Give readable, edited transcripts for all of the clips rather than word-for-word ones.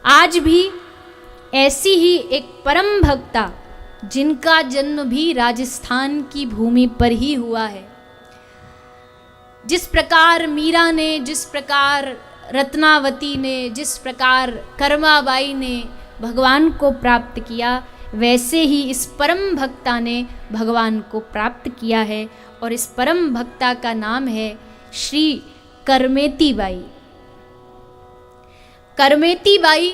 आज भी ऐसी ही एक परम भक्ता, जिनका जन्म भी राजस्थान की भूमि पर ही हुआ है, जिस प्रकार मीरा ने, जिस प्रकार रत्नावती ने, जिस प्रकार कर्माबाई ने भगवान को प्राप्त किया, वैसे ही इस परम भक्ता ने भगवान को प्राप्त किया है। और इस परम भक्ता का नाम है श्री करमेती बाई। करमेती बाई,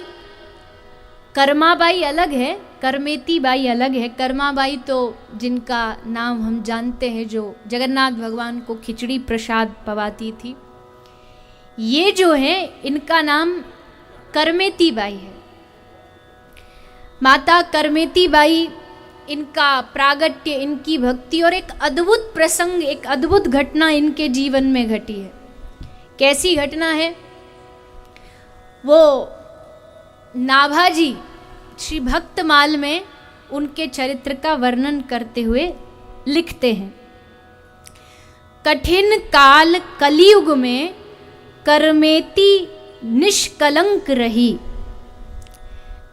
कर्माबाई अलग है, करमेती बाई अलग है। कर्माबाई तो जिनका नाम हम जानते हैं, जो जगन्नाथ भगवान को खिचड़ी प्रसाद पवाती थी, ये जो है इनका नाम करमेती बाई है। माता करमेती बाई, इनका प्रागट्य, इनकी भक्ति और एक अद्भुत प्रसंग, एक अद्भुत घटना इनके जीवन में घटी है। कैसी घटना है? वो नाभाजी श्री भक्तमाल में उनके चरित्र का वर्णन करते हुए लिखते हैं, कठिन काल कलियुग में करमेती निष्कलंक रही।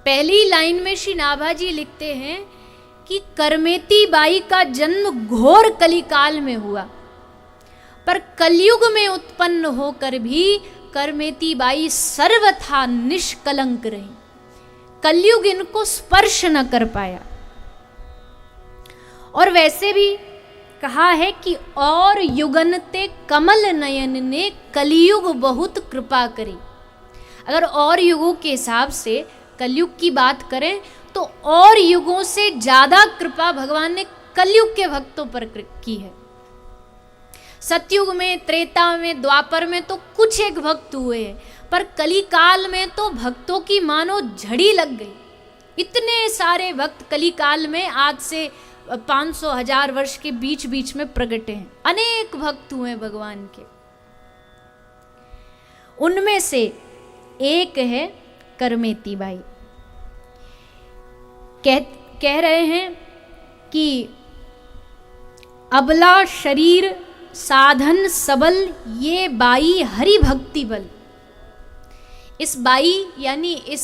पहली लाइन में श्री नाभाजी लिखते हैं कि करमेती बाई का जन्म घोर कलिकाल में हुआ, पर कलयुग में उत्पन्न होकर भी करमेती बाई सर्वथा निष्कलंक रही। कलयुग इनको स्पर्श न कर पाया। और वैसे भी कहा है कि और युगनते कमल नयन ने कलियुग बहुत कृपा करी। अगर और युगों के हिसाब से कलयुग की बात करें तो और युगों से ज्यादा कृपा भगवान ने कलयुग के भक्तों पर की है। सतयुग में, त्रेता में, द्वापर में तो कुछ एक भक्त हुए हैं, पर कलिकाल में तो भक्तों की मानो झड़ी लग गई। इतने सारे भक्त कलिकाल में आज से 500,000 वर्ष के बीच बीच में प्रगटे हैं। अनेक भक्त हुए भगवान के। उनमें से एक है करमेती बाई। कह रहे हैं कि अबला शरीर साधन सबल, ये बाई हरि भक्ति बल। इस बाई यानी इस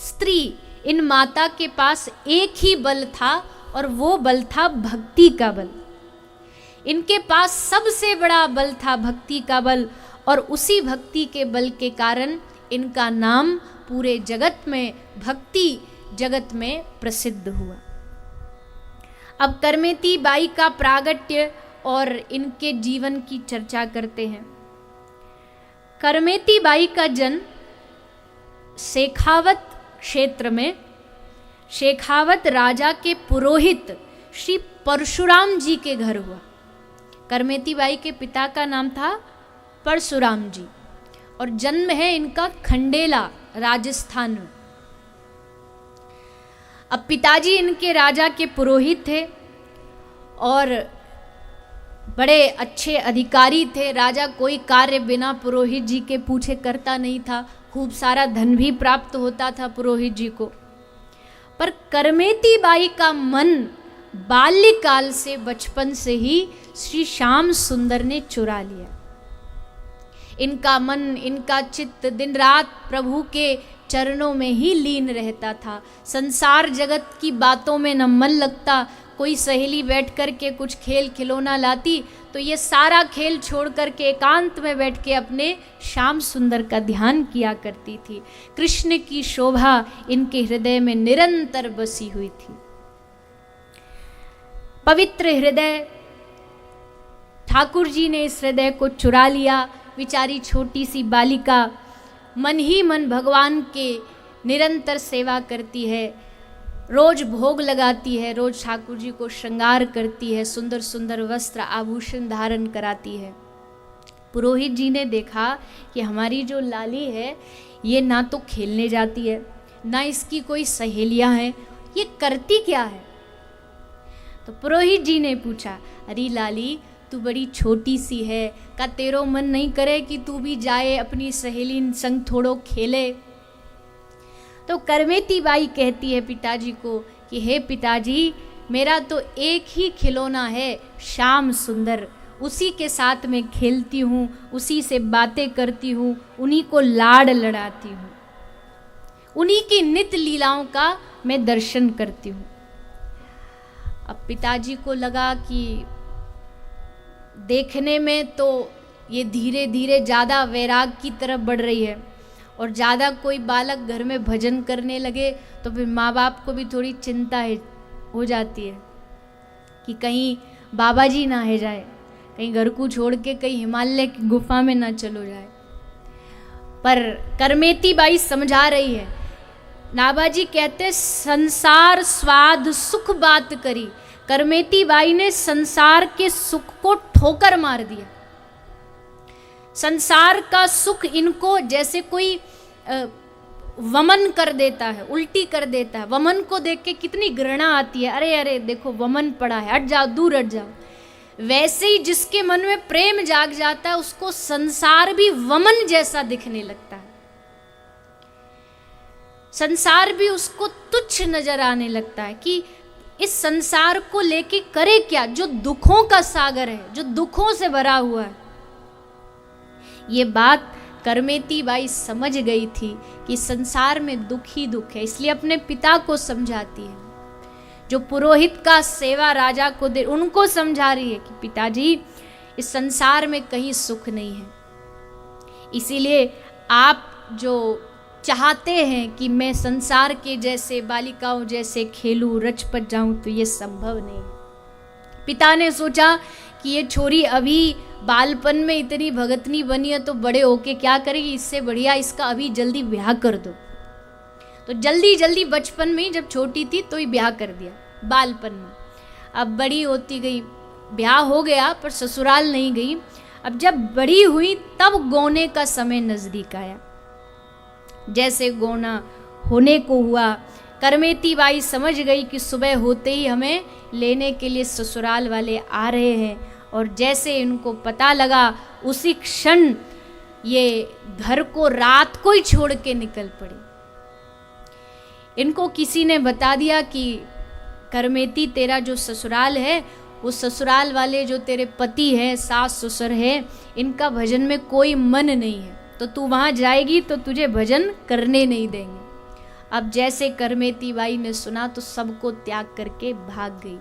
स्त्री, इन माता के पास एक ही बल था और वो बल था भक्ति का बल। इनके पास सबसे बड़ा बल था भक्ति का बल, और उसी भक्ति के बल के कारण इनका नाम पूरे जगत में, भक्ति जगत में प्रसिद्ध हुआ। अब करमेती बाई का प्रागट्य और इनके जीवन की चर्चा करते हैं। करमेती बाई का जन्म शेखावत क्षेत्र में शेखावत राजा के पुरोहित श्री परशुराम जी के घर हुआ। करमेती बाई के पिता का नाम था परशुराम जी, और जन्म है इनका खंडेला, राजस्थान में। अब पिताजी इनके राजा के पुरोहित थे और बड़े अच्छे अधिकारी थे। राजा कोई कार्य बिना पुरोहित जी के पूछे करता नहीं था। खूब सारा धन भी प्राप्त होता था पुरोहित जी को। पर करमेती बाई का मन बाल्यकाल से, बचपन से ही श्री श्याम सुंदर ने चुरा लिया। इनका मन, इनका चित्त दिन रात प्रभु के चरणों में ही लीन रहता था। संसार जगत की बातों में न मन लगता। कोई सहेली बैठ कर के कुछ खेल खिलौना लाती तो ये सारा खेल छोड़ कर के एकांत में बैठ के अपने श्याम सुंदर का ध्यान किया करती थी। कृष्ण की शोभा इनके हृदय में निरंतर बसी हुई थी। पवित्र हृदय, ठाकुर जी ने इस हृदय को चुरा लिया। बेचारी छोटी सी बालिका मन ही मन भगवान के निरंतर सेवा करती है, रोज भोग लगाती है, रोज ठाकुर जी को श्रृंगार करती है, सुंदर सुंदर वस्त्र आभूषण धारण कराती है। पुरोहित जी ने देखा कि हमारी जो लाली है ये ना तो खेलने जाती है, ना इसकी कोई सहेलियां हैं, ये करती क्या है? तो पुरोहित जी ने पूछा, अरे लाली तू बड़ी छोटी सी है, का तेरो मन नहीं करे कि तू भी जाए अपनी सहेली संग थोड़ो खेले? तो करमेती बाई कहती है पिताजी को कि हे पिताजी, मेरा तो एक ही खिलौना है श्याम सुंदर, उसी के साथ में खेलती हूँ, उसी से बातें करती हूँ, उन्हीं को लाड़ लड़ाती हूँ। उन्हीं की नित्य लीलाओं का मैं दर्शन करती हूँ। अब पिताजी को लगा कि देखने में तो ये धीरे धीरे ज़्यादा वैराग की तरफ बढ़ रही है, और ज़्यादा कोई बालक घर में भजन करने लगे तो फिर माँ बाप को भी थोड़ी चिंता हो जाती है कि कहीं बाबा जी ना है जाए, कहीं घर को छोड़ के कहीं हिमालय की गुफा में ना चलो जाए। पर करमेती बाई समझा रही है। नाभाजी कहते संसार स्वाद सुख बात करी। करमेती बाई ने संसार के सुख को ठोकर मार दिया। संसार का सुख इनको जैसे कोई वमन कर देता है, उल्टी कर देता है। वमन को देख के कितनी घृणा आती है, अरे अरे देखो वमन पड़ा है, हट जाओ, दूर हट जाओ। वैसे ही जिसके मन में प्रेम जाग जाता है उसको संसार भी वमन जैसा दिखने लगता है, संसार भी उसको तुच्छ नजर आने लगता है कि इस संसार को लेके करे क्या, जो दुखों का सागर है, जो दुखों से भरा हुआ है। ये बात करमेती बाई समझ गई थी कि संसार में दुख ही दुख है, इसलिए अपने पिता को समझाती है। जो पुरोहित का सेवा राजा को दे, उनको समझा रही है कि पिताजी इस संसार में कहीं सुख नहीं है, इसीलिए आप जो चाहते हैं कि मैं संसार के जैसे बालिकाओं जैसे खेलूं, रचपट जाऊं, तो ये संभव नहीं। पिता ने सोचा कि ये छोरी अभी बालपन में इतनी भगतनी बनी है तो बड़े होके क्या करेगी, इससे बढ़िया इसका अभी जल्दी ब्याह कर दो। तो जल्दी जल्दी बचपन में ही, जब छोटी थी तो ही ब्याह कर दिया, बालपन में। अब बड़ी होती गई, ब्याह हो गया पर ससुराल नहीं गई। अब जब बड़ी हुई तब गौने का समय नजदीक आया। जैसे गौना होने को हुआ, करमेती बाई समझ गई कि सुबह होते ही हमें लेने के लिए ससुराल वाले आ रहे हैं, और जैसे इनको पता लगा उसी क्षण ये घर को रात को ही छोड़ के निकल पड़ी। इनको किसी ने बता दिया कि करमेती तेरा जो ससुराल है, वो ससुराल वाले जो तेरे पति हैं, सास ससुर है, इनका भजन में कोई मन नहीं है, तो तू वहाँ जाएगी तो तुझे भजन करने नहीं देंगे। अब जैसे करमेती बाई ने सुना तो सबको त्याग करके भाग गई।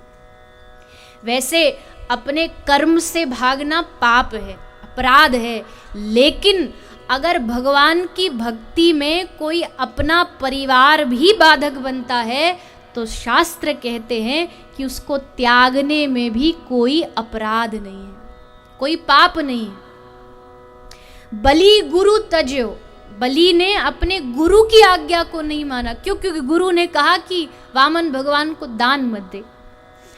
वैसे अपने कर्म से भागना पाप है, अपराध है, लेकिन अगर भगवान की भक्ति में कोई अपना परिवार भी बाधक बनता है तो शास्त्र कहते हैं कि उसको त्यागने में भी कोई अपराध नहीं है, कोई पाप नहीं है। बलि गुरु तज्यो, बलि ने अपने गुरु की आज्ञा को नहीं माना। क्यों? क्योंकि गुरु ने कहा कि वामन भगवान को दान मत दे।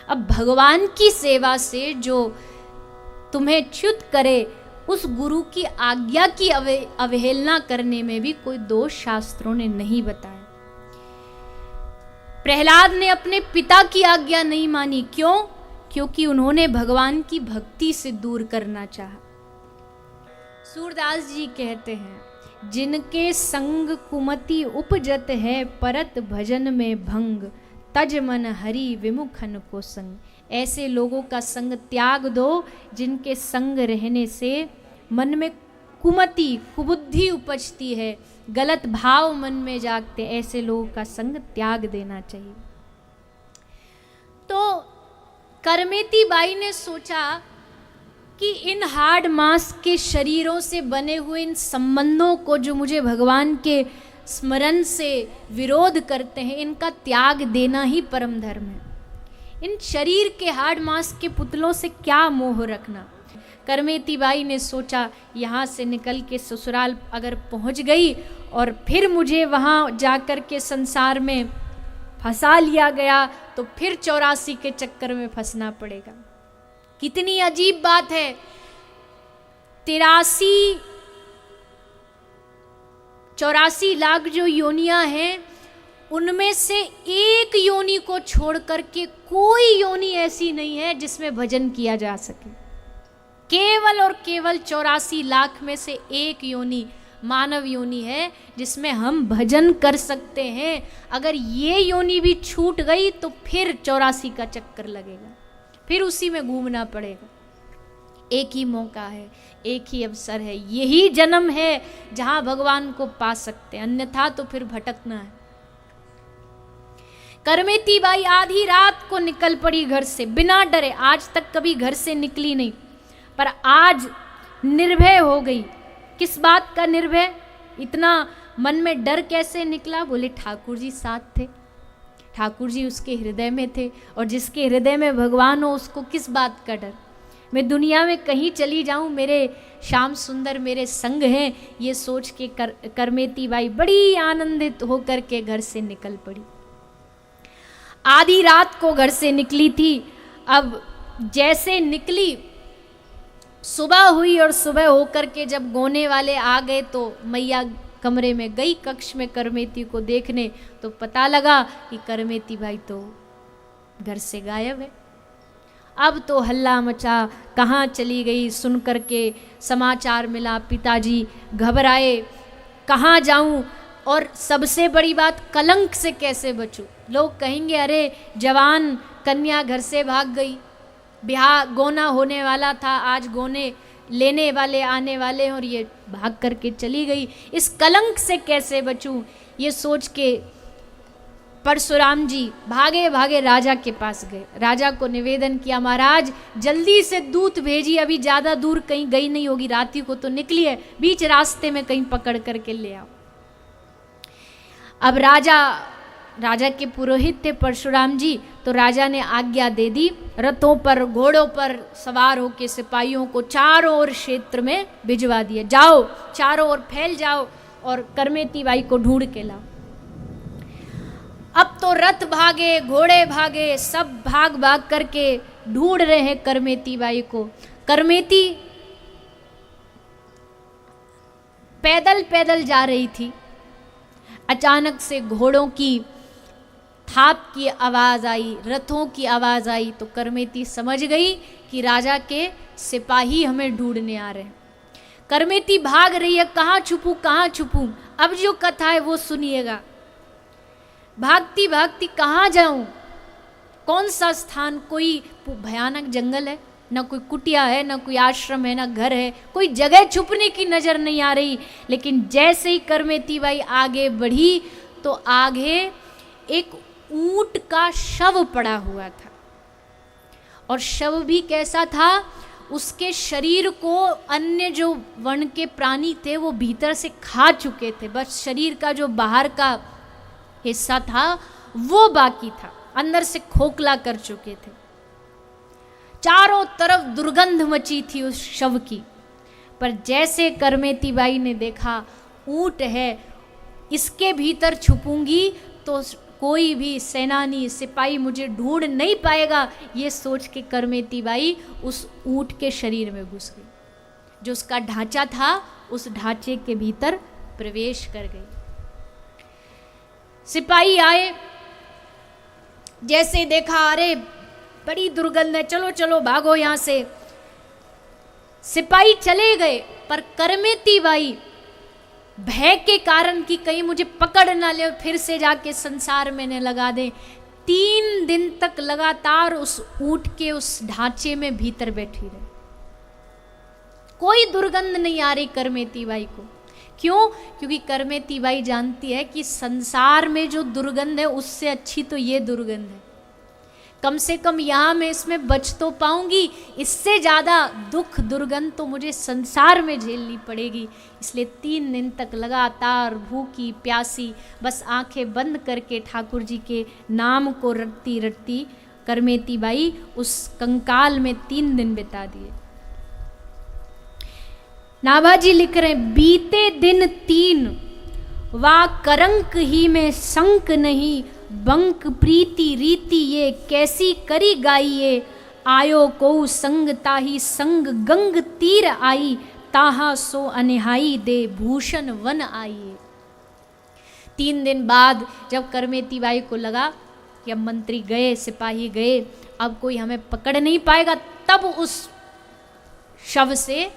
अब भगवान की सेवा से जो तुम्हें च्युत करे, उस गुरु की आज्ञा की अवहेलना करने में भी कोई दोष शास्त्रों ने नहीं बताया। प्रहलाद ने अपने पिता की आज्ञा नहीं मानी। क्यों? क्योंकि उन्होंने भगवान की भक्ति से दूर करना चाहा। सूरदास जी कहते हैं, जिनके संग कुमति उपजत है, परत भजन में भंग, तज मन हरि विमुखन को संग। ऐसे लोगों का संग त्याग दो जिनके संग रहने से मन में कुमति, कुबुद्धि उपजती है, गलत भाव मन में जागते। ऐसे लोगों का संग त्याग देना चाहिए। तो करमेती बाई ने सोचा कि इन हार्ड मांस के शरीरों से बने हुए इन संबंधों को, जो मुझे भगवान के स्मरण से विरोध करते हैं, इनका त्याग देना ही परम धर्म है। इन शरीर के हार्ड मांस के पुतलों से क्या मोह रखना। करमेती बाई ने सोचा, यहाँ से निकल के ससुराल अगर पहुँच गई और फिर मुझे वहाँ जाकर के संसार में फंसा लिया गया तो फिर 84 के चक्कर में फंसना पड़ेगा। कितनी अजीब बात है। 84 लाख जो योनियां हैं, उनमें से एक योनि को छोड़ करके कोई योनि ऐसी नहीं है जिसमें भजन किया जा सके। केवल और केवल 84 लाख में से एक योनि मानव योनि है जिसमें हम भजन कर सकते हैं। अगर ये योनि भी छूट गई तो फिर 84 का चक्कर लगेगा, फिर उसी में घूमना पड़ेगा। एक ही मौका है, एक ही अवसर है, यही जन्म है जहां भगवान को पा सकते हैं, अन्यथा तो फिर भटकना है। करमेती बाई आधी रात को निकल पड़ी घर से बिना डरे। आज तक कभी घर से निकली नहीं, पर आज निर्भय हो गई। किस बात का निर्भय? इतना मन में डर कैसे निकला? बोले ठाकुर जी साथ थे, ठाकुर जी उसके हृदय में थे, और जिसके हृदय में भगवान हो उसको किस बात का डर। मैं दुनिया में कहीं चली जाऊं, मेरे श्याम सुंदर मेरे संग हैं, ये सोच के करमेती बाई बड़ी आनंदित होकर के घर से निकल पड़ी। आधी रात को घर से निकली थी। अब जैसे निकली, सुबह हुई, और सुबह होकर के जब गोने वाले आ गए तो मैया कमरे में गई, कक्ष में करमेती को देखने, तो पता लगा कि करमेती बाई तो घर से गायब है। अब तो हल्ला मचा, कहाँ चली गई? सुन करके समाचार मिला, पिताजी घबराए, कहाँ जाऊं, और सबसे बड़ी बात कलंक से कैसे बचूं। लोग कहेंगे अरे जवान कन्या घर से भाग गई, ब्याह गोना होने वाला था, आज गोने लेने वाले आने वाले और ये भाग करके चली गई, इस कलंक से कैसे बचूं, ये सोच के परशुराम जी भागे भागे राजा के पास गए। राजा को निवेदन किया, महाराज जल्दी से दूत भेजिए, अभी ज़्यादा दूर कहीं गई नहीं होगी, रात्रि को तो निकली है, बीच रास्ते में कहीं पकड़ करके ले आओ। अब राजा के पुरोहित थे परशुराम जी, तो राजा ने आज्ञा दे दी, रथों पर घोड़ों पर सवार होकर सिपाहियों को चारों ओर क्षेत्र में भिजवा दिया, जाओ चारों ओर फैल जाओ और करमेती बाई को ढूंढ के लाओ। अब तो रथ भागे, घोड़े भागे, सब भाग भाग करके ढूंढ रहे हैं करमेती बाई को। करमेती पैदल पैदल जा रही थी, अचानक से घोड़ों की थाप की आवाज आई, रथों की आवाज आई, तो करमेती समझ गई कि राजा के सिपाही हमें ढूंढने आ रहे हैं। करमेती भाग रही है, कहाँ छुपूं कहाँ छुपूं। अब जो कथा है वो सुनिएगा। भागती भागती कहाँ जाऊं, कौन सा स्थान, कोई भयानक जंगल है, ना कोई कुटिया है, ना कोई आश्रम है, ना घर है, कोई जगह छुपने की नजर नहीं आ रही। लेकिन जैसे ही करमेती बाई आगे बढ़ी तो आगे एक ऊंट का शव पड़ा हुआ था, और शव भी कैसा था, उसके शरीर को अन्य जो वन के प्राणी थे वो भीतर से खा चुके थे, बस शरीर का जो बाहर का हिस्सा था वो बाकी था, अंदर से खोखला कर चुके थे। चारों तरफ दुर्गंध मची थी उस शव की। पर जैसे करमेती बाई ने देखा ऊंट है, इसके भीतर छुपूंगी तो कोई भी सेनानी सिपाही मुझे ढूंढ नहीं पाएगा, ये सोच के करमेती बाई उस ऊंट के शरीर में घुस गई, जो उसका ढांचा था उस ढांचे के भीतर प्रवेश कर गई। सिपाही आए, जैसे देखा अरे बड़ी दुर्गंध है, चलो चलो भागो यहां से। सिपाही चले गए, पर करमेती बाई भय के कारण कि कहीं मुझे पकड़ ना ले और फिर से जाके संसार में न लगा दे, 3 दिन तक लगातार उस ऊंट के उस ढांचे में भीतर बैठी रही। कोई दुर्गंध नहीं आ रही करमेती बाई को। क्यों? क्योंकि करमेती बाई जानती है कि संसार में जो दुर्गंध है उससे अच्छी तो ये दुर्गंध है, कम से कम यहाँ मैं इसमें बच तो पाऊंगी, इससे ज़्यादा दुख दुर्गंध तो मुझे संसार में झेलनी पड़ेगी। इसलिए 3 दिन तक लगातार भूखी प्यासी बस आंखें बंद करके ठाकुर जी के नाम को रटती रटती करमेती बाई उस कंकाल में 3 दिन बिता दिए। नाभाजी लिख रहे हैं, बीते दिन 3 वा करंक ही में संक नहीं, बंक प्रीति रीति ये कैसी करी गाइए, आयो को संग ताही संग गंग तीर आई, ताहा सो अनहाई दे भूषण वन आइए। 3 दिन बाद जब करमेती बाई को लगा कि अब मंत्री गए, सिपाही गए, अब कोई हमें पकड़ नहीं पाएगा, तब उस शव से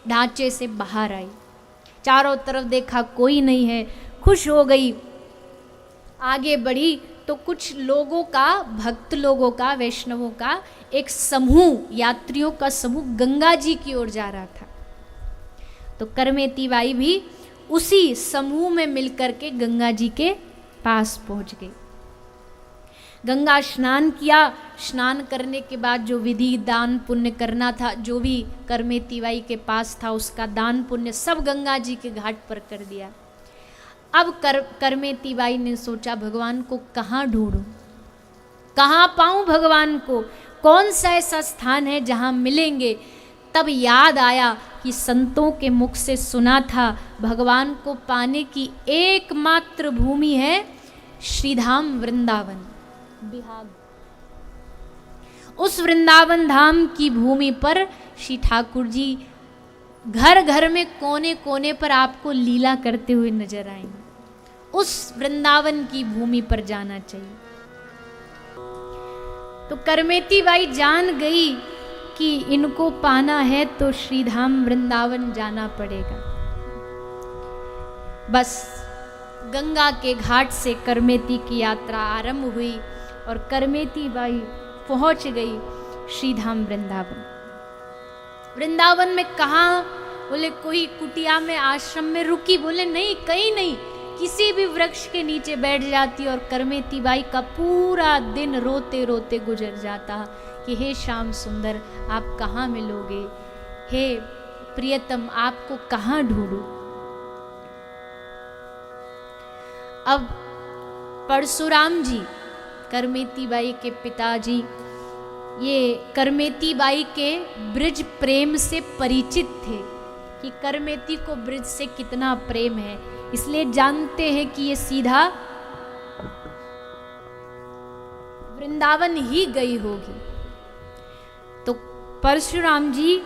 ढांचे से बाहर आई, चारों तरफ देखा कोई नहीं है, खुश हो गई, आगे बढ़ी तो कुछ लोगों का, भक्त लोगों का, वैष्णवों का एक समूह, यात्रियों का समूह गंगा जी की ओर जा रहा था। तो करमेती बाई भी उसी समूह में मिलकर के गंगा जी के पास पहुंच गई। गंगा स्नान किया। स्नान करने के बाद जो विधि दान पुण्य करना था, जो भी करमेती बाई के पास था, उसका दान पुण्य सब गंगा जी के घाट पर कर दिया। अब करमेती बाई ने सोचा, भगवान को कहाँ ढूंढूं, कहाँ पाऊं भगवान को, कौन सा ऐसा स्थान है जहाँ मिलेंगे। तब याद आया कि संतों के मुख से सुना था भगवान को पाने की एकमात्र भूमि है श्रीधाम वृंदावन, बिहाग। उस वृंदावन धाम की भूमि पर श्री ठाकुर जी घर घर में कोने कोने पर आपको लीला करते हुए नजर आएंगे। उस वृंदावन की भूमि पर जाना चाहिए। तो करमेती बाई जान गई कि इनको पाना है तो श्रीधाम वृंदावन जाना पड़ेगा। बस गंगा के घाट से करमेती की यात्रा आरंभ हुई और करमेती बाई पहुंच गई श्रीधाम वृंदावन। वृंदावन में कहाँ? बोले कोई कुटिया में, आश्रम में रुकी? बोले नहीं, कहीं नहीं, किसी भी वृक्ष के नीचे बैठ जाती और करमेती बाई का पूरा दिन रोते रोते गुजर जाता कि हे श्याम सुंदर आप कहाँ मिलोगे, हे प्रियतम आपको कहाँ ढूंढूं। अब परशुराम जी करमेती बाई के पिताजी, ये करमेती बाई के ब्रिज प्रेम से परिचित थे कि करमेती को ब्रिज से कितना प्रेम है, इसलिए जानते हैं कि ये सीधा वृंदावन ही गई होगी। तो परशुराम जी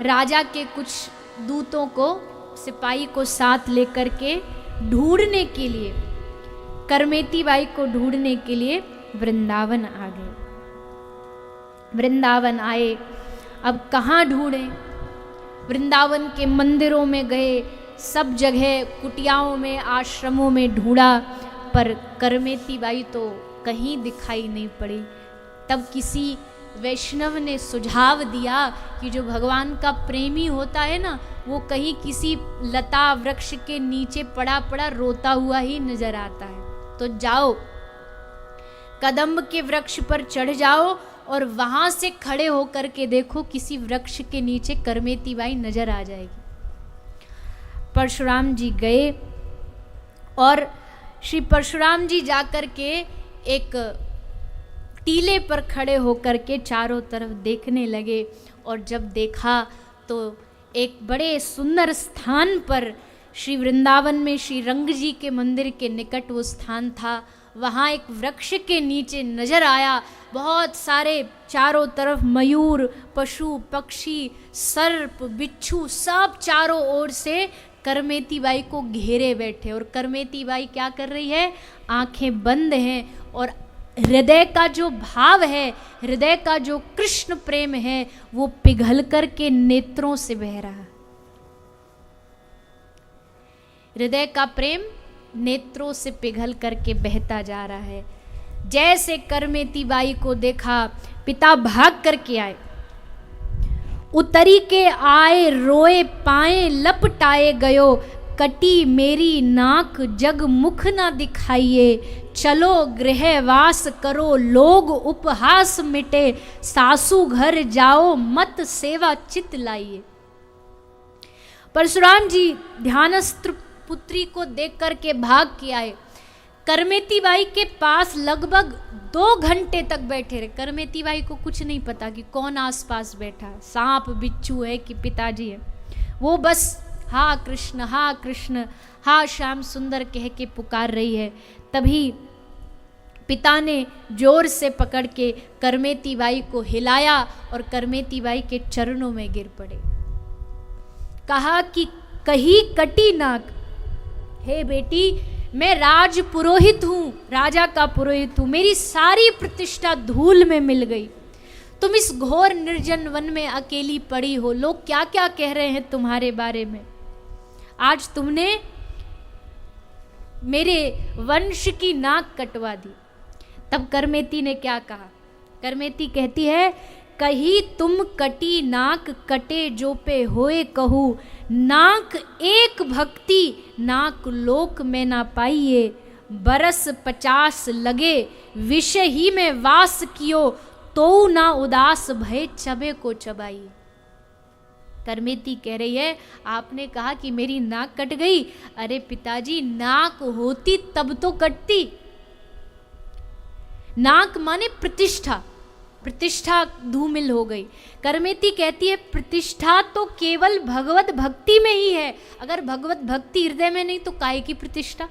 राजा के कुछ दूतों को, सिपाही को साथ लेकर के ढूंढने के लिए, करमेती बाई को ढूंढने के लिए वृंदावन आ गए। वृंदावन आए, अब कहाँ ढूंढें? वृंदावन के मंदिरों में गए, सब जगह कुटियाओं में, आश्रमों में ढूंढा, पर करमेती बाई तो कहीं दिखाई नहीं पड़ी। तब किसी वैष्णव ने सुझाव दिया कि जो भगवान का प्रेमी होता है ना, वो कहीं किसी लता वृक्ष के नीचे पड़ा पड़ा रोता हुआ ही नजर आता है। तो जाओ, कदम्ब के वृक्ष पर चढ़ जाओ और वहां से खड़े होकर के देखो, किसी वृक्ष के नीचे करमेती बाई नजर आ जाएगी। परशुराम जी गए और श्री परशुराम जी जाकर के एक टीले पर खड़े होकर के चारों तरफ देखने लगे, और जब देखा तो एक बड़े सुंदर स्थान पर, श्री वृंदावन में श्री रंग जी के मंदिर के निकट वो स्थान था, वहाँ एक वृक्ष के नीचे नजर आया बहुत सारे चारों तरफ मयूर, पशु पक्षी, सर्प, बिच्छू, सब चारों ओर से करमेती बाई को घेरे बैठे। और करमेती बाई क्या कर रही है? आंखें बंद हैं और हृदय का जो भाव है, हृदय का जो कृष्ण प्रेम है, वो पिघल कर के नेत्रों से बह रहा है। हृदय का प्रेम नेत्रों से पिघल करके बहता जा रहा है। जैसे करमेती बाई को देखा, पिता भाग करके आए, उतरी के आए, रोए पाए लपटाए गयो, कटी मेरी नाक जग मुख ना दिखाइए, चलो गृहवास करो लोग उपहास मिटे, सासू घर जाओ मत सेवा चित लाइए। परशुराम जी ध्यानस्थ पुत्री को देख करके भाग के आए। करमेती बाई के पास लगभग 2 घंटे तक बैठे रहे। करमेती बाई को कुछ नहीं पता कि कौन आसपास बैठा है, सांप बिच्छू है कि पिताजी है। वो बस हा कृष्ण, हा कृष्ण, हा श्याम सुंदर कह के पुकार रही है। तभी पिता ने जोर से पकड़ के करमेती बाई को हिलाया और करमेती बाई के चरणों में गिर पड़े। कहा कि कही कटी नाक, हे बेटी मैं राज पुरोहित हूँ, राजा का पुरोहित हूँ, मेरी सारी प्रतिष्ठा धूल में मिल गई। तुम इस घोर निर्जन वन में अकेली पड़ी हो, लोग क्या क्या कह रहे हैं तुम्हारे बारे में। आज तुमने मेरे वंश की नाक कटवा दी। तब करमेती ने क्या कहा? करमेती कहती है, कही तुम कटी नाक कटे जो पे होए कहू, नाक एक भक्ति नाक लोक में ना पाइए, बरस 50 लगे विषय ही में वास कियो, तो ना उदास भय चबे को चबाइए। करमेती कह रही है, आपने कहा कि मेरी नाक कट गई, अरे पिताजी नाक होती तब तो कटती। नाक माने प्रतिष्ठा, प्रतिष्ठा धूमिल हो गई। करमेती कहती है प्रतिष्ठा तो केवल भगवत भक्ति में ही है, अगर भगवत भक्ति हृदय में नहीं तो काहे की प्रतिष्ठा,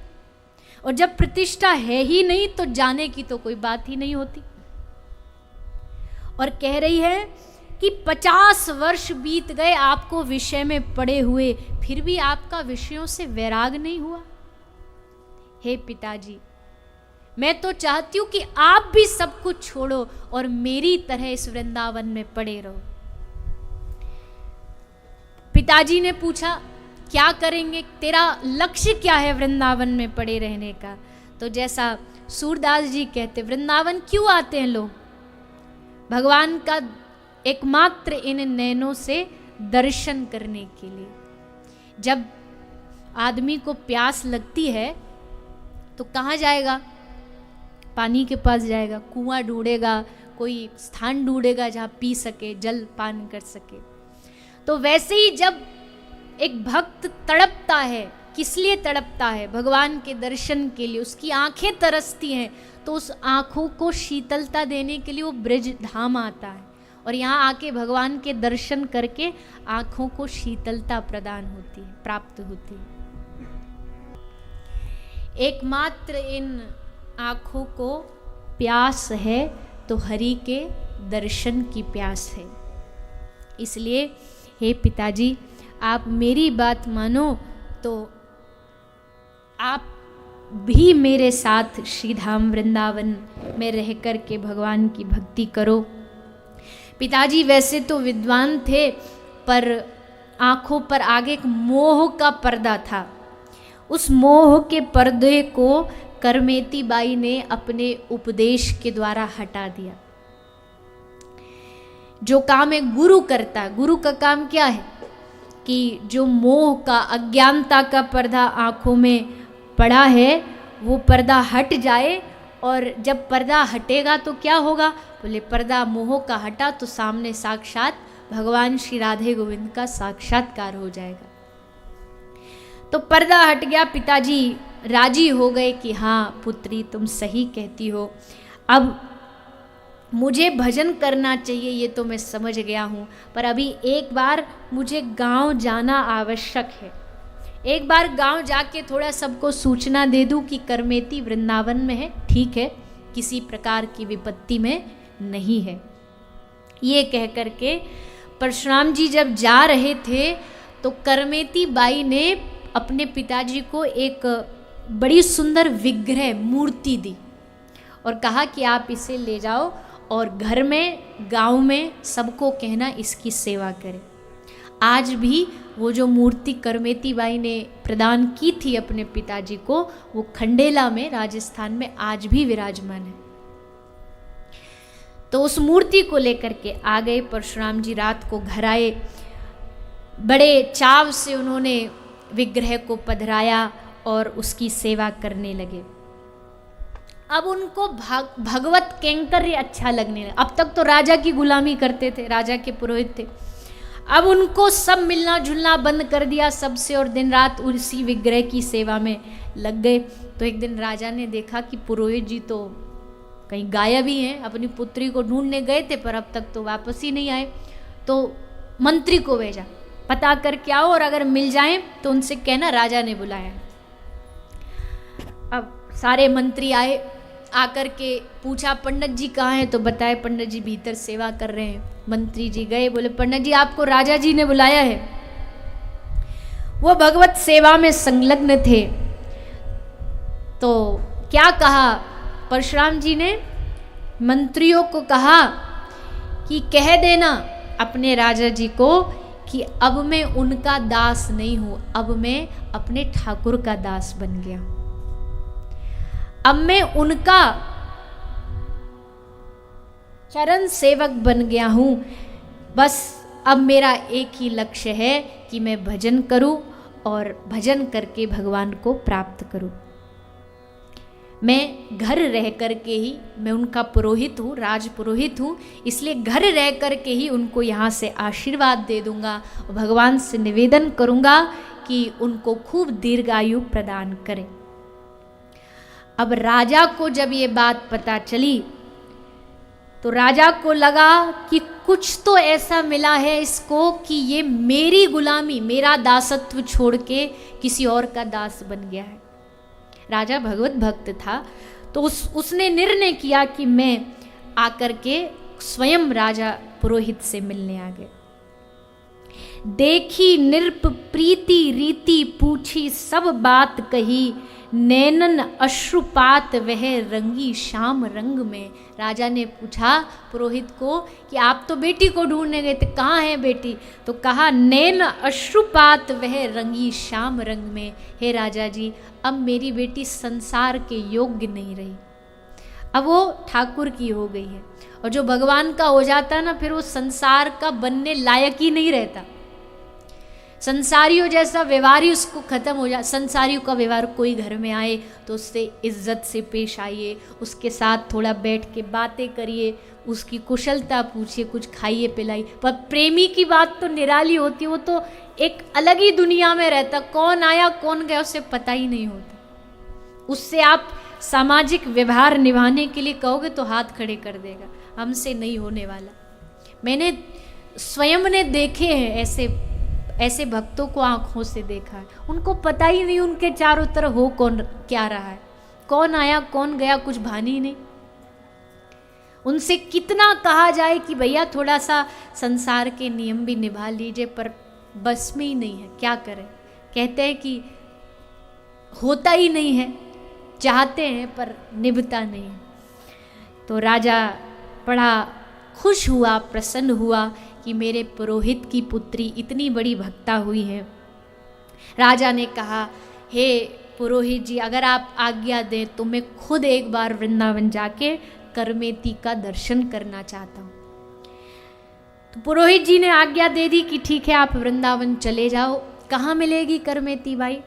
और जब प्रतिष्ठा है ही नहीं तो जाने की तो कोई बात ही नहीं होती। और कह रही है कि 50 वर्ष बीत गए आपको विषय में पड़े हुए, फिर भी आपका विषयों से वैराग नहीं हुआ। हे पिताजी, मैं तो चाहती हूं कि आप भी सब कुछ छोड़ो और मेरी तरह इस वृंदावन में पड़े रहो। पिताजी ने पूछा, क्या करेंगे, तेरा लक्ष्य क्या है वृंदावन में पड़े रहने का? तो जैसा सूरदास जी कहते, वृंदावन क्यों आते हैं लोग? भगवान का एकमात्र इन नैनों से दर्शन करने के लिए। जब आदमी को प्यास लगती है तो कहाँ जाएगा? पानी के पास जाएगा, कुआं ढूंढेगा, कोई स्थान ढूंढेगा जहाँ पी सके, जल पान कर सके। तो वैसे ही जब एक भक्त तड़पता है, किस लिए तड़पता है? भगवान के दर्शन के लिए, उसकी आंखें तरसती हैं, तो उस आंखों को शीतलता देने के लिए वो ब्रज धाम आता है और यहाँ आके भगवान के दर्शन करके आंखों को शीतलता प्रदान होती है, प्राप्त होती है। एकमात्र इन आंखों को प्यास है तो हरि के दर्शन की प्यास है। इसलिए हे पिताजी, आप मेरी बात मानो तो आप भी मेरे साथ श्रीधाम वृंदावन में रह कर के भगवान की भक्ति करो। पिताजी वैसे तो विद्वान थे, पर आंखों पर आगे एक मोह का पर्दा था। उस मोह के पर्दे को करमेती बाई ने अपने उपदेश के द्वारा हटा दिया। जो काम एक गुरु करता है, गुरु का काम क्या है कि जो मोह का, अज्ञानता का पर्दा आंखों में पड़ा है वो पर्दा हट जाए, और जब पर्दा हटेगा तो क्या होगा? बोले पर्दा मोह का हटा तो सामने साक्षात भगवान श्री राधे गोविंद का साक्षात्कार हो जाएगा। तो पर्दा हट गया, पिताजी राजी हो गए कि हाँ पुत्री तुम सही कहती हो, अब मुझे भजन करना चाहिए, ये तो मैं समझ गया हूँ, पर अभी एक बार मुझे गांव जाना आवश्यक है। एक बार गांव जाके थोड़ा सबको सूचना दे दूँ कि करमेती वृंदावन में है, ठीक है, किसी प्रकार की विपत्ति में नहीं है। ये कह कर के परशुराम जी जब जा रहे थे तो करमेती बाई ने अपने पिताजी को एक बड़ी सुंदर विग्रह मूर्ति दी और कहा कि आप इसे ले जाओ और घर में, गांव में सबको कहना इसकी सेवा करें। आज भी वो जो मूर्ति करमेती बाई ने प्रदान की थी अपने पिताजी को, वो खंडेला में, राजस्थान में आज भी विराजमान है। तो उस मूर्ति को लेकर के आ गए परशुराम जी, रात को घर आए, बड़े चाव से उन्होंने विग्रह को पधराया और उसकी सेवा करने लगे। अब उनको भगवत कैंकर्य अच्छा लगने लगा। अब तक तो राजा की गुलामी करते थे, राजा के पुरोहित थे, अब उनको सब मिलना जुलना बंद कर दिया सबसे और दिन रात उसी विग्रह की सेवा में लग गए। तो एक दिन राजा ने देखा कि पुरोहित जी तो कहीं गायब ही हैं, अपनी पुत्री को ढूंढने गए थे पर अब तक तो वापस ही नहीं आए। तो मंत्री को भेजा, पता करके आओ और अगर मिल जाएं तो उनसे कहना राजा ने बुलाया। अब सारे मंत्री आए, आकर के पूछा पंडित जी कहाँ हैं, तो बताए पंडित जी भीतर सेवा कर रहे हैं। मंत्री जी गए, बोले पंडित जी आपको राजा जी ने बुलाया है। वो भगवत सेवा में संलग्न थे। तो क्या कहा परशुराम जी ने? मंत्रियों को कहा कि कह देना अपने राजा जी को कि अब मैं उनका दास नहीं हूं, अब मैं अपने ठाकुर का दास बन गया। अब मैं उनका चरण सेवक बन गया हूँ। बस अब मेरा एक ही लक्ष्य है कि मैं भजन करूं और भजन करके भगवान को प्राप्त करूं। मैं घर रह कर के ही, मैं उनका पुरोहित हूँ, राज पुरोहित हूँ, इसलिए घर रह कर के ही उनको यहाँ से आशीर्वाद दे दूंगा और भगवान से निवेदन करूँगा कि उनको खूब दीर्घायु प्रदान करें। अब राजा को जब ये बात पता चली तो राजा को लगा कि कुछ तो ऐसा मिला है इसको कि ये मेरी गुलामी, मेरा दासत्व छोड़ के किसी और का दास बन गया है। राजा भगवत भक्त था तो उसने निर्णय किया कि मैं आकर के स्वयं राजा पुरोहित से मिलने आ गए। देखी निरप प्रीति रीति पूछी सब बात कही, नैनन अश्रुपात वह रंगी श्याम रंग में। राजा ने पूछा पुरोहित को कि आप तो बेटी को ढूंढने गए थे, कहाँ है बेटी? तो कहा नैन अश्रुपात वह रंगी श्याम रंग में। हे राजा जी, अब मेरी बेटी संसार के योग्य नहीं रही, अब वो ठाकुर की हो गई है। और जो भगवान का हो जाता ना, फिर वो संसार का बनने लायक ही नहीं रहता। संसारियों जैसा व्यवहार ही उसको खत्म हो जाए। संसारियों का व्यवहार, कोई घर में आए तो उससे इज्जत से पेश आइए, उसके साथ थोड़ा बैठ के बातें करिए, उसकी कुशलता पूछिए, कुछ खाइए पिलाइए। पर प्रेमी की बात तो निराली होती है, वो तो एक अलग ही दुनिया में रहता, कौन आया कौन गया उसे पता ही नहीं होता। उससे आप सामाजिक व्यवहार निभाने के लिए कहोगे तो हाथ खड़े कर देगा, हमसे नहीं होने वाला। मैंने स्वयं ने देखे हैं ऐसे भक्तों को, आंखों से देखा है। उनको पता ही नहीं उनके चारों तरफ हो कौन क्या रहा है, कौन आया कौन गया, कुछ भानी ही नहीं। उनसे कितना कहा जाए कि भैया थोड़ा सा संसार के नियम भी निभा लीजिए, पर बस में ही नहीं है, क्या करें। कहते हैं कि होता ही नहीं है, चाहते हैं पर निभता नहीं है। तो राजा बड़ा खुश हुआ, प्रसन्न हुआ कि मेरे पुरोहित की पुत्री इतनी बड़ी भक्ता हुई है। राजा ने कहा, हे पुरोहित जी, अगर आप आज्ञा दें तो मैं खुद एक बार वृंदावन जाके करमेती का दर्शन करना चाहता हूँ। तो पुरोहित जी ने आज्ञा दे दी कि ठीक है, आप वृंदावन चले जाओ। कहाँ मिलेगी करमेती बाई?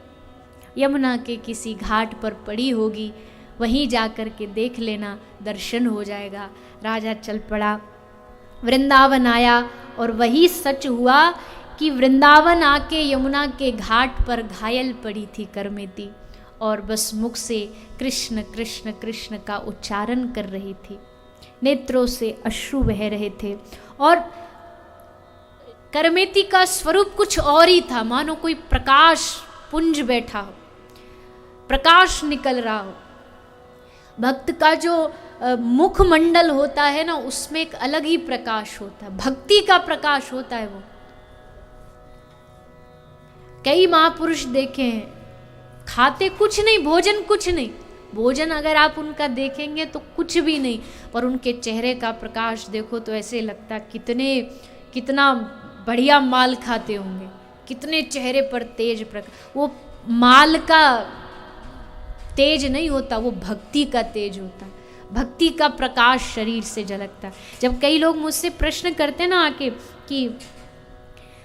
यमुना के किसी घाट पर पड़ी होगी, वहीं जा कर के देख लेना, दर्शन हो जाएगा। राजा चल पड़ा, वृंदावन आया और वही सच हुआ कि वृंदावन आके यमुना के घाट पर घायल पड़ी थी करमेती और बस मुख से कृष्ण कृष्ण कृष्ण का उच्चारण कर रही थी, नेत्रों से अश्रु बह रहे थे। और करमेती का स्वरूप कुछ और ही था, मानो कोई प्रकाश पुंज बैठा हो, प्रकाश निकल रहा हो। भक्त का जो मुखमंडल होता है ना, उसमें एक अलग ही प्रकाश होता है, भक्ति का प्रकाश होता है वो। कई महापुरुष देखे हैं, खाते कुछ नहीं, भोजन कुछ नहीं, भोजन अगर आप उनका देखेंगे तो कुछ भी नहीं, पर उनके चेहरे का प्रकाश देखो तो ऐसे लगता कितना बढ़िया माल खाते होंगे, कितने चेहरे पर तेज प्रकाश। वो माल का तेज नहीं होता, वो भक्ति का तेज होता है, भक्ति का प्रकाश शरीर से झलकता है। जब कई लोग मुझसे प्रश्न करते ना आके कि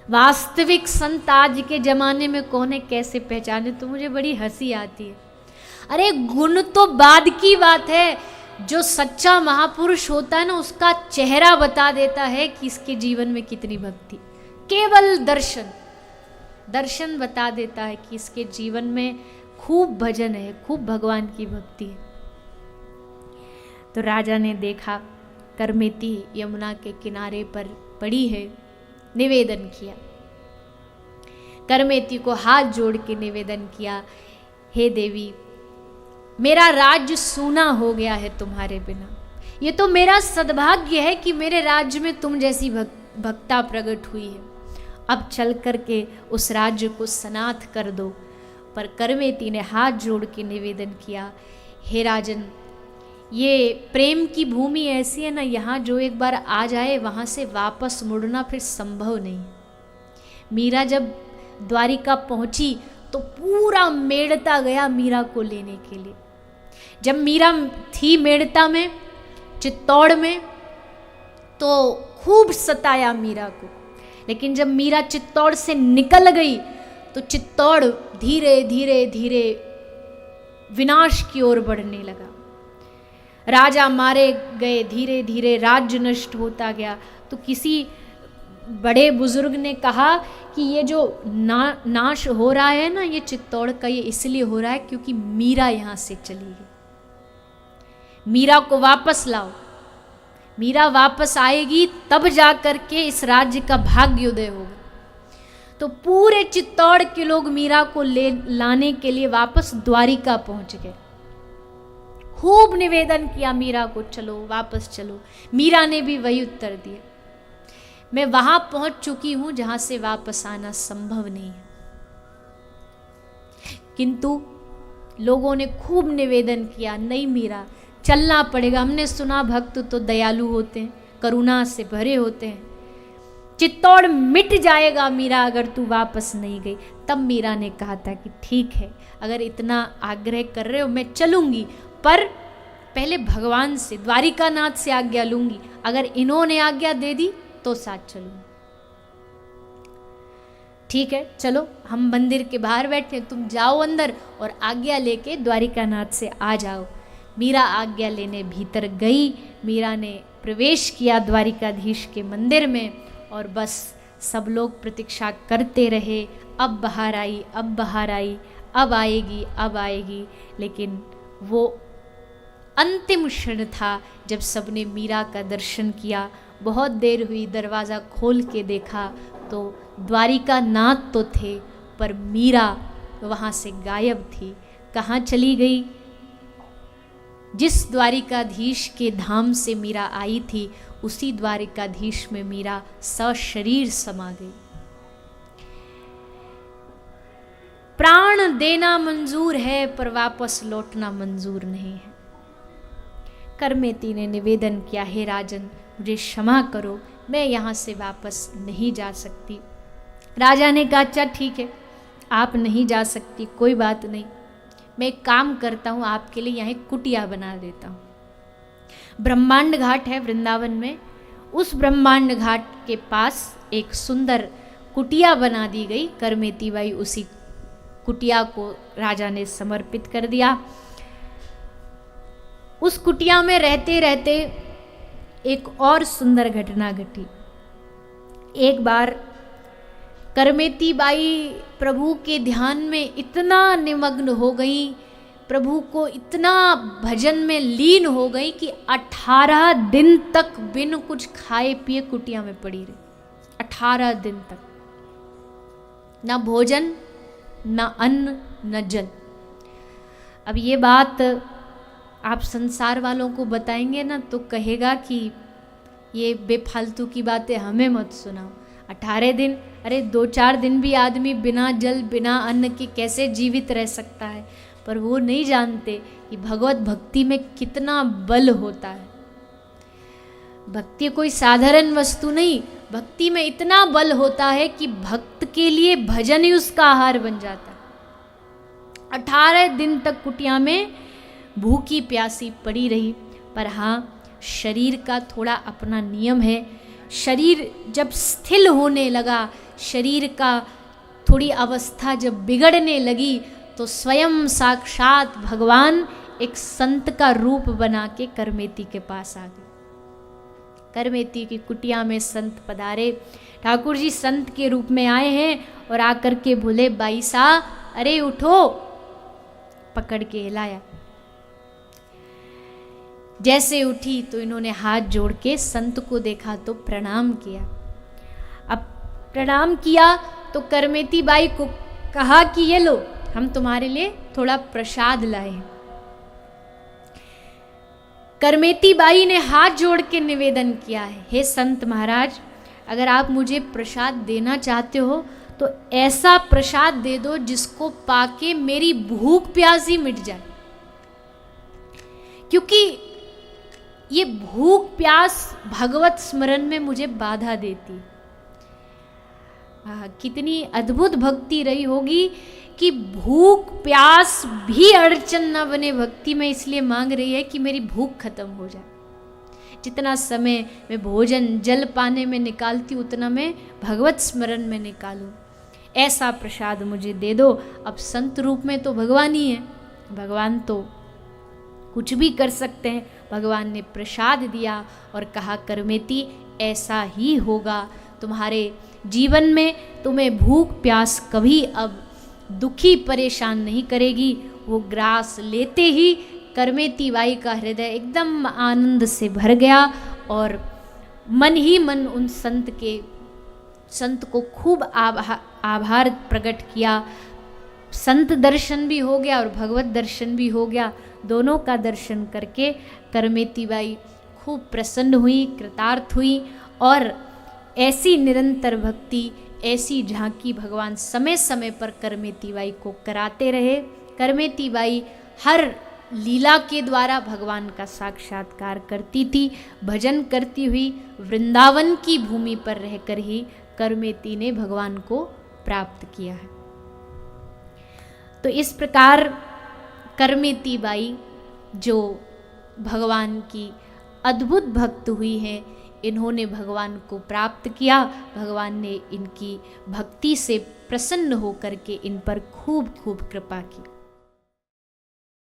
वास्तविक संत आज के ज़माने में कौन है, कैसे पहचाने, तो मुझे बड़ी हंसी आती है। अरे गुण तो बाद की बात है, जो सच्चा महापुरुष होता है ना, उसका चेहरा बता देता है कि इसके जीवन में कितनी भक्ति। केवल दर्शन बता देता है कि इसके जीवन में खूब भजन है, खूब भगवान की भक्ति है। तो राजा ने देखा करमेती यमुना के किनारे पर पड़ी है, निवेदन किया, करमेती को हाथ जोड़ के निवेदन किया, हे देवी, मेरा राज्य सूना हो गया है तुम्हारे बिना। ये तो मेरा सद्भाग्य है कि मेरे राज्य में तुम जैसी भक्ता प्रकट हुई है। अब चल कर के उस राज्य को सनाथ कर दो। पर करमेती ने हाथ जोड़ के निवेदन किया, हे राजन, ये प्रेम की भूमि ऐसी है ना, यहाँ जो एक बार आ जाए वहाँ से वापस मुड़ना फिर संभव नहीं। मीरा जब द्वारिका पहुँची तो पूरा मेड़ता गया मीरा को लेने के लिए। जब मीरा थी मेड़ता में, चित्तौड़ में, तो खूब सताया मीरा को। लेकिन जब मीरा चित्तौड़ से निकल गई तो चित्तौड़ धीरे धीरे धीरे विनाश की ओर बढ़ने लगा। राजा मारे गए, धीरे धीरे राज्य नष्ट होता गया। तो किसी बड़े बुजुर्ग ने कहा कि ये जो नाश हो रहा है ना, ये चित्तौड़ का ये इसलिए हो रहा है क्योंकि मीरा यहाँ से चली गई। मीरा को वापस लाओ, मीरा वापस आएगी तब जा करके इस राज्य का भाग्योदय होगा। तो पूरे चित्तौड़ के लोग मीरा को लाने के लिए वापस द्वारिका पहुंच गए। खूब निवेदन किया मीरा को, चलो वापस चलो। मीरा ने भी वही उत्तर दिया, मैं वहां पहुंच चुकी हूं जहां से वापस आना संभव नहीं है। किंतु लोगों ने खूब निवेदन किया, नहीं मीरा चलना पड़ेगा। हमने सुना भक्त तो दयालु होते हैं, करुणा से भरे होते हैं। चित्तौड़ मिट जाएगा मीरा अगर तू वापस नहीं गई। तब मीरा ने कहा था कि ठीक है, अगर इतना आग्रह कर रहे हो मैं चलूंगी, पर पहले भगवान से, द्वारिकानाथ से आज्ञा लूंगी। अगर इन्होंने आज्ञा दे दी तो साथ चलूंगी। ठीक है चलो, हम मंदिर के बाहर बैठे, तुम जाओ अंदर और आज्ञा लेके द्वारिकानाथ से आ जाओ। मीरा आज्ञा लेने भीतर गई। मीरा ने प्रवेश किया द्वारिकाधीश के मंदिर में और बस सब लोग प्रतीक्षा करते रहे, अब बाहर आई, अब बाहर आई, अब आएगी, अब आएगी। लेकिन वो अंतिम क्षण था जब सबने मीरा का दर्शन किया। बहुत देर हुई, दरवाज़ा खोल के देखा तो द्वारिकानाथ तो थे पर मीरा वहाँ से गायब थी। कहाँ चली गई? जिस द्वारिकाधीश के धाम से मीरा आई थी उसी द्वारिकाधीश में मीरा सशरीर समा गई। प्राण देना मंजूर है पर वापस लौटना मंजूर नहीं है। करमेती ने निवेदन किया, हे राजन मुझे क्षमा करो, मैं यहाँ से वापस नहीं जा सकती। राजा ने कहा अच्छा ठीक है, आप नहीं जा सकती, कोई बात नहीं, मैं एक काम करता हूँ, आपके लिए यहाँ एक कुटिया बना देता हूँ। ब्रह्मांड घाट है वृंदावन में, उस ब्रह्मांड घाट के पास एक सुंदर कुटिया बना दी गई। करमेती बाई उसी कुटिया को राजा ने समर्पित कर दिया। उस कुटिया में रहते रहते एक और सुंदर घटना घटी। एक बार करमेती बाई प्रभु के ध्यान में इतना निमग्न हो गई, प्रभु को इतना भजन में लीन हो गई कि 18 दिन तक बिन कुछ खाए पिए कुटिया में पड़ी रही। 18 दिन तक न भोजन, न अन्न, न जल। अब ये बात आप संसार वालों को बताएंगे ना तो कहेगा कि ये बेफालतू की बातें हमें मत सुनाओ। 18 दिन, अरे 2-4 दिन भी आदमी बिना जल बिना अन्न के कैसे जीवित रह सकता है। पर वो नहीं जानते कि भगवत भक्ति में कितना बल होता है। भक्ति कोई साधारण वस्तु नहीं, भक्ति में इतना बल होता है कि भक्त के लिए भजन ही उसका आहार बन जाता है। 18 दिन तक कुटिया में भूखी प्यासी पड़ी रही। पर हाँ, शरीर का थोड़ा अपना नियम है। शरीर जब स्थिर होने लगा, शरीर का थोड़ी अवस्था जब बिगड़ने लगी तो स्वयं साक्षात भगवान एक संत का रूप बना के करमेती के पास आ गए। करमेती की कुटिया में संत पधारे। ठाकुर जी संत के रूप में आए हैं और आकर के बोले, बाई सा अरे उठो। पकड़ के हिलाया। जैसे उठी तो इन्होंने हाथ जोड़ के संत को देखा तो प्रणाम किया। अब प्रणाम किया तो करमेती बाई को कहा कि ये लो, हम तुम्हारे लिए थोड़ा प्रसाद लाए हैं। करमेती बाई ने हाथ जोड़ के निवेदन किया है, हे संत महाराज, अगर आप मुझे प्रसाद देना चाहते हो तो ऐसा प्रसाद दे दो जिसको पाके मेरी भूख प्यास ही मिट जाए। क्योंकि ये भूख प्यास भगवत स्मरण में मुझे बाधा देती। कितनी अद्भुत भक्ति रही होगी कि भूख प्यास भी अड़चन न बने भक्ति में, इसलिए मांग रही है कि मेरी भूख खत्म हो जाए। जितना समय मैं भोजन जल पाने में निकालती हूँ उतना मैं भगवत स्मरण में निकालूं। ऐसा प्रसाद मुझे दे दो। अब संत रूप में तो भगवान ही है, भगवान तो कुछ भी कर सकते हैं। भगवान ने प्रसाद दिया और कहा करमेती ऐसा ही होगा, तुम्हारे जीवन में तुम्हें भूख प्यास कभी अब दुखी परेशान नहीं करेगी। वो ग्रास लेते ही करमेती बाई का हृदय एकदम आनंद से भर गया और मन ही मन उन संत को खूब आभार प्रकट किया। संत दर्शन भी हो गया और भगवत दर्शन भी हो गया। दोनों का दर्शन करके करमेती बाई खूब प्रसन्न हुई, कृतार्थ हुई और ऐसी निरंतर भक्ति, ऐसी झांकी भगवान समय समय पर करमेती बाई को कराते रहे। करमेती बाई हर लीला के द्वारा भगवान का साक्षात्कार करती थी। भजन करती हुई वृंदावन की भूमि पर रहकर ही करमेती ने भगवान को प्राप्त किया है। तो इस प्रकार करमेती बाई जो भगवान की अद्भुत भक्त हुई हैं, इन्होंने भगवान को प्राप्त किया। भगवान ने इनकी भक्ति से प्रसन्न होकर के इन पर खूब खूब कृपा की।